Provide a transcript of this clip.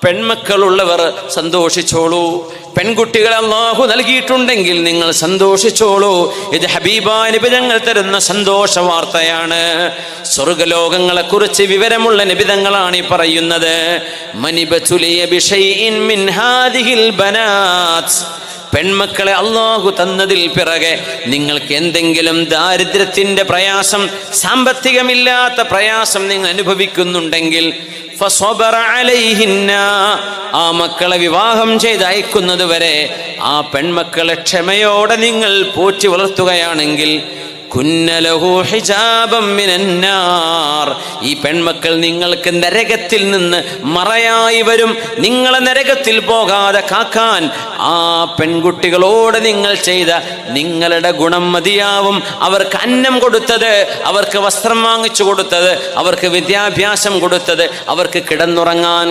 പെൺമക്കളുള്ളവർ സന്തോഷിച്ചോളൂ. പെൺകുട്ടികളെ അല്ലാഹു നൽകിയിട്ടുണ്ടെങ്കിൽ നിങ്ങൾ സന്തോഷിച്ചോളൂ. ഇത് ഹബീബായ നബി തങ്ങൾ തരുന്ന സന്തോഷ വാർത്തയാണ്. സ്വർഗ്ഗലോകങ്ങളെ കുറിച്ച് വിവരമുള്ള നബി തങ്ങളാണ് ഈ പറയുന്നത്. മനിബതുലിയ ബിശൈഇൻ മിൻ ഹാദിഹിൽ ബനാത്ത്, പെൺമക്കളെ അല്ലാഹു തന്നതിൽ പിറകെ നിങ്ങൾക്ക് എന്തെങ്കിലും ദാരിദ്ര്യത്തിന്റെ പ്രയാസം, സാമ്പത്തികമില്ലാത്ത പ്രയാസം നിങ്ങൾ അനുഭവിക്കുന്നുണ്ടെങ്കിൽ ഫസ്വബറ അലൈഹിന്ന, ആ മക്കളെ വിവാഹം ചെയ്ത് അയക്കുന്നത് വരെ ആ പെൺമക്കളെ ക്ഷമയോടെ നിങ്ങൾ പോറ്റി വളർത്തുകയാണെങ്കിൽ കുന്നലഹു ഹിജാബം മിനന്നാർ, ഈ പെൺമക്കൾ നിങ്ങൾക്ക് നരകത്തിൽ നിന്ന് മറയായി വരും. നിങ്ങളെ നരകത്തിൽ പോകാതെ കാക്കാൻ ആ പെൺകുട്ടികളോട് നിങ്ങൾ ചെയ്ത നിങ്ങളുടെ ഗുണം മതിയാവും. അവർക്ക് അന്നം കൊടുത്തത്, അവർക്ക് വസ്ത്രം വാങ്ങിച്ചു കൊടുത്തത്, അവർക്ക് വിദ്യാഭ്യാസം കൊടുത്തത്, അവർക്ക് കിടന്നുറങ്ങാൻ